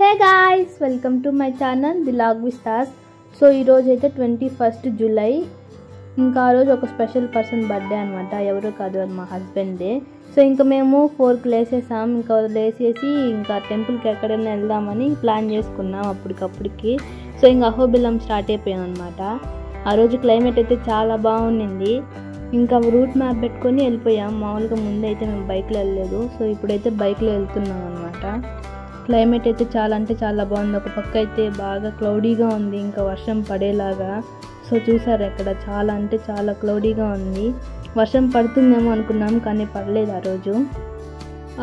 Hey guys, welcome to my channel the log with stars. So ఈరోజు అయితే 21 July. ఇంకా ఆ రోజు ఒక స్పెషల్ పర్సన్ బర్త్డే అనమాట. ఎవరు కాదు, అది మా హస్బెండ్దే. సో ఇంకా మేము 4కి లేసేసాం. ఇంకా లేసేసి ఇంకా టెంపుల్కి ఎక్కడైనా వెళ్దామని ప్లాన్ చేసుకున్నాం అప్పటికప్పటికి. సో ఇంకా అహోబిలం స్టార్ట్ అయిపోయాం అనమాట. ఆ రోజు క్లైమేట్ అయితే చాలా బాగుండింది. ఇంకా రూట్ మ్యాప్ పెట్టుకొని వెళ్ళిపోయాం. మామూలుగా ముందు అయితే మేము బైక్లో వెళ్ళలేదు. సో ఇప్పుడైతే బైక్లో వెళ్తున్నాం అనమాట. క్లైమేట్ అయితే చాలా బాగుంది. ఒక పక్క అయితే బాగా క్లౌడీగా ఉంది, ఇంకా వర్షం పడేలాగా. సో చూసారు ఇక్కడ చాలా క్లౌడీగా ఉంది. వర్షం పడుతుందేమో అనుకున్నాం, కానీ పడలేదు ఆ రోజు.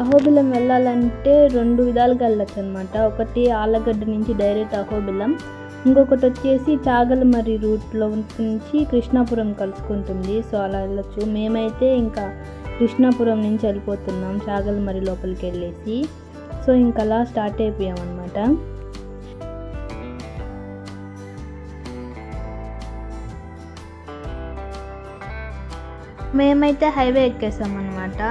అహోబిలం వెళ్ళాలంటే 2 విధాలుగా వెళ్ళచ్చు అనమాట. ఒకటి ఆళ్ళగడ్డ నుంచి డైరెక్ట్ అహోబిలం, ఇంకొకటి వచ్చేసి చాగలమర్రి రూట్లో నుంచి కృష్ణాపురం కలుసుకుంటుంది. సో అలా వెళ్ళచ్చు. మేమైతే ఇంకా కృష్ణాపురం నుంచి వెళ్ళిపోతున్నాం చాగలమర్రి లోపలికి వెళ్ళేసి. సో ఇంకా అలా స్టార్ట్ అయిపోయాం అనమాట. మేమైతే హైవే ఎక్కేసాం అనమాట.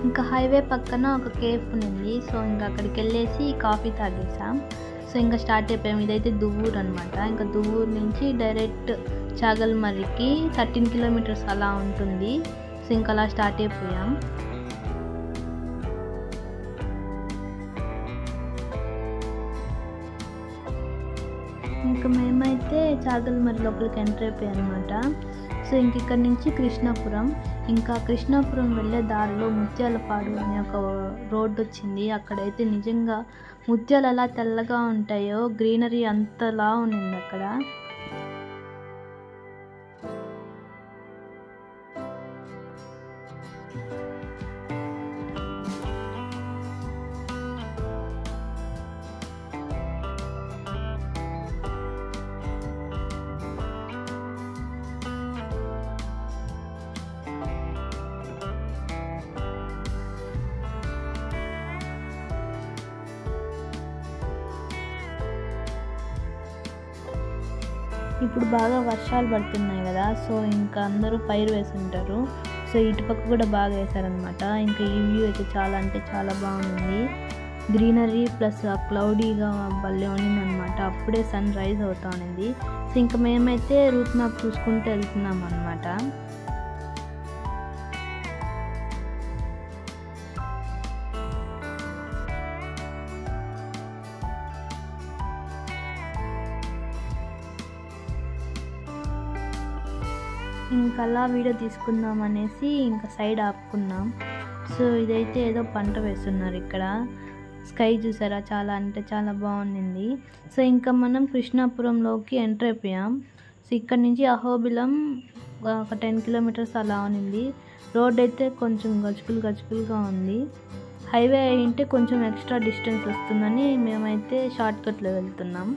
ఇంకా హైవే పక్కన ఒక కేఫ్ ఉంది. సో ఇంకా అక్కడికి వెళ్ళేసి కాఫీ తాగేసాం. సో ఇంకా స్టార్ట్ అయిపోయాం. ఇదైతే దువ్వూరు అనమాట. ఇంకా దువ్వూరు నుంచి డైరెక్ట్ చాగల్మర్రికి 13 కిలోమీటర్స్ అలా ఉంటుంది. సో ఇంకా అలా స్టార్ట్ అయిపోయాం. ఇంకా మేమైతే చాగల్మర్రి లోపలికి ఎంటర్ అయిపోయాం అనమాట. సో ఇంక ఇక్కడ నుంచి కృష్ణాపురం, ఇంకా కృష్ణాపురం వెళ్ళే దారిలో ముత్యాలపాడు అనే ఒక రోడ్డు వచ్చింది. అక్కడైతే నిజంగా ముత్యాలు ఎలా తెల్లగా ఉంటాయో గ్రీనరీ అంతలా ఉండింది అక్కడ. ఇప్పుడు బాగా వర్షాలు పడుతున్నాయి కదా. సో ఇంకా అందరూ పైరు వేసుంటారు. సో ఇటుపక్క కూడా బాగా వేశారనమాట. ఇంకా ఈ వ్యూ అయితే చాలా బాగుంది. గ్రీనరీ ప్లస్ ఆ క్లౌడీగా భలే ఉండింది అనమాట. అప్పుడే సన్ రైజ్ అవుతా ఉండింది. సో ఇంకా మేమైతే రూట్ మ్యాప్ చూసుకుంటూ వెళ్తున్నాం అనమాట. ఇంకా అలా వీడియో తీసుకుందాం అనేసి ఇంకా సైడ్ ఆపుకున్నాం. సో ఇదైతే ఏదో పంట వేస్తున్నారు ఇక్కడ. స్కై చూసారా, చాలా బాగుంది. సో ఇంకా మనం కృష్ణాపురంలోకి ఎంటర్ అయిపోయాం. సో ఇక్కడ నుంచి అహోబిలం ఒక 10 కిలోమీటర్స్ అలా ఉంది. రోడ్ అయితే కొంచెం గచ్చుకులుగా ఉంది. హైవే అయింటే కొంచెం ఎక్స్ట్రా డిస్టెన్స్ వస్తుందని మేమైతే షార్ట్ కట్లో వెళ్తున్నాం.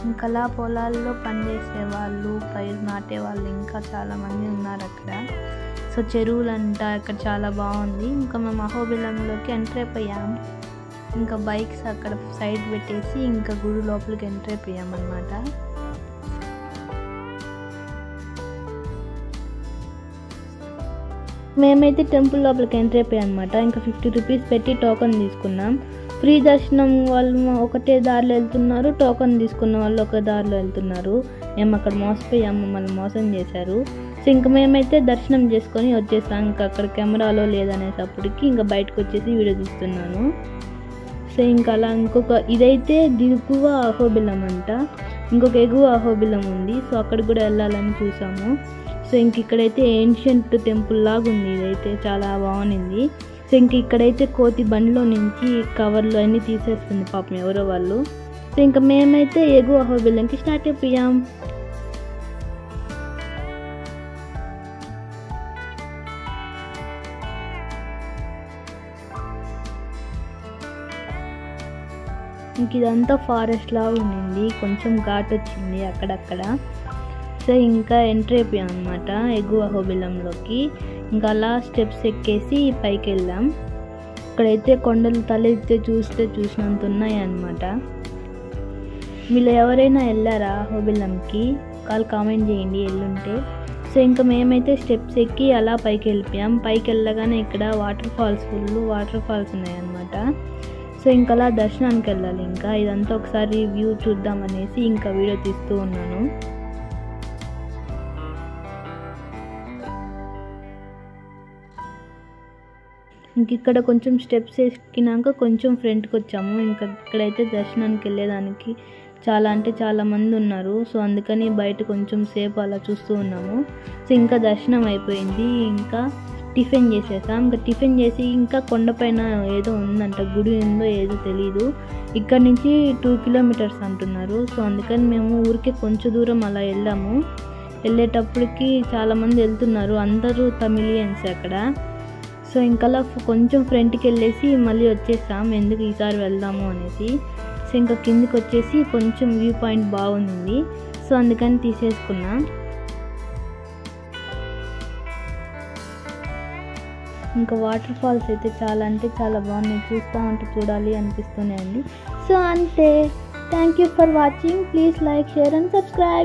ఇంకా అలా పొలాల్లో పనిచేసే వాళ్ళు, పైరు నాటే వాళ్ళు ఇంకా చాలామంది ఉన్నారు అక్కడ. సో చెరువులంట అక్కడ చాలా బాగుంది. ఇంకా మేము అహోబిలంలోకి ఎంటర్ అయిపోయాం. ఇంకా బైక్స్ అక్కడ సైడ్ పెట్టేసి ఇంకా గుడి లోపలికి ఎంటర్ అయిపోయాం అన్నమాట. మేమైతే టెంపుల్ లోపలికి ఎంటర్ అయిపోయాం అనమాట. ఇంకా 50 రూపీస్ పెట్టి టోకన్ తీసుకున్నాం. ఫ్రీ దర్శనం వాళ్ళు ఒకటే దారిలో వెళ్తున్నారు, టోకన్ తీసుకున్న వాళ్ళు ఒక దారిలో వెళ్తున్నారు. మేము అక్కడ మోసపోయాము, మమ్మల్ని మోసం చేశారు. సో ఇంకా మేమైతే దర్శనం చేసుకొని వచ్చేసాం. ఇంకా అక్కడ కెమెరాలో లేదనేసప్పటికి ఇంకా బయటకు వచ్చేసి వీడియో తీస్తున్నాను. సో ఇంకా అలా ఇంకొక ఇదైతే దిగువ అహోబిలం అంట. ఇంకొక ఎగువ అహోబిలం ఉంది. సో అక్కడికి కూడా వెళ్ళాలని చూసాము. సో ఇంక ఇక్కడైతే ఏన్షియంట్ టెంపుల్ లాగా ఉంది. ఇదైతే చాలా బాగుంది. సో ఇంక ఇక్కడైతే కోతి బండిలో నుంచి కవర్లు అన్నీ తీసేస్తుంది పాపం ఎవరో వాళ్ళు. సో ఇంకా మేమైతే ఎగువ అహోబిలంకి స్టార్ట్ అయిపోయాం. ఇంక ఇదంతా ఫారెస్ట్ లాగా ఉండింది, కొంచెం ఘాట్ వచ్చింది అక్కడక్కడ. సో ఇంకా ఎంటర్ అయిపోయాం అనమాట ఎగువ అహోబిలంలోకి. ఇంకా అలా స్టెప్స్ ఎక్కేసి పైకి వెళ్ళాం. ఇక్కడైతే కొండలు తలెత్తే చూసినంత ఉన్నాయి అన్నమాట. మీరు ఎవరైనా వెళ్ళారా అహోబిలంకి? కామెంట్ చేయండి వెళ్ళుంటే. సో ఇంకా మేమైతే స్టెప్స్ ఎక్కి అలా పైకి వెళ్ళిపోయాం. పైకి వెళ్ళగానే ఇక్కడ ఫుల్ వాటర్ ఫాల్స్ ఉన్నాయన్నమాట. సో ఇంకా అలా దర్శనానికి వెళ్ళాలి. ఇంకా ఇదంతా ఒకసారి వ్యూ చూద్దామనేసి ఇంకా వీడియో తీస్తూ ఉన్నాను. ఇంక ఇక్కడ కొంచెం స్టెప్స్ ఎక్కినాక కొంచెం ఫ్రంట్కి వచ్చాము. ఇంకా ఇక్కడైతే దర్శనానికి వెళ్ళేదానికి చాలా మంది ఉన్నారు. సో అందుకని బయట కొంచెం సేపు అలా చూస్తూ ఉన్నాము. సో ఇంకా దర్శనం అయిపోయింది. ఇంకా టిఫిన్ చేసేసాం. ఇంకా టిఫిన్ చేసి ఇంకా కొండపైన ఏదో ఉందంట, గుడి ఉందో ఏదో తెలీదు. ఇక్కడ నుంచి 2 కిలోమీటర్స్ అంటున్నారు. సో అందుకని మేము ఊరికే కొంచెం దూరం అలా వెళ్ళాము. వెళ్ళేటప్పటికి చాలామంది వెళ్తున్నారు, అందరూ తమిళియన్స్ అక్కడ. సో ఇంకా కొంచెం ఫ్రంట్కి వెళ్ళేసి మళ్ళీ వచ్చేసాం, ఎందుకు ఈసారి వెళ్దాము అనేసి. సో ఇంకా కిందికి వచ్చేసి కొంచెం వ్యూ పాయింట్ బాగుంది. సో అందుకని తీసేసుకున్నాం. ఇంకా వాటర్ ఫాల్స్ అయితే చాలా బాగున్నాయి, చూడాలి అనిపిస్తున్నాయండి. సో అంతే. Thank you for watching. Please like, share and subscribe.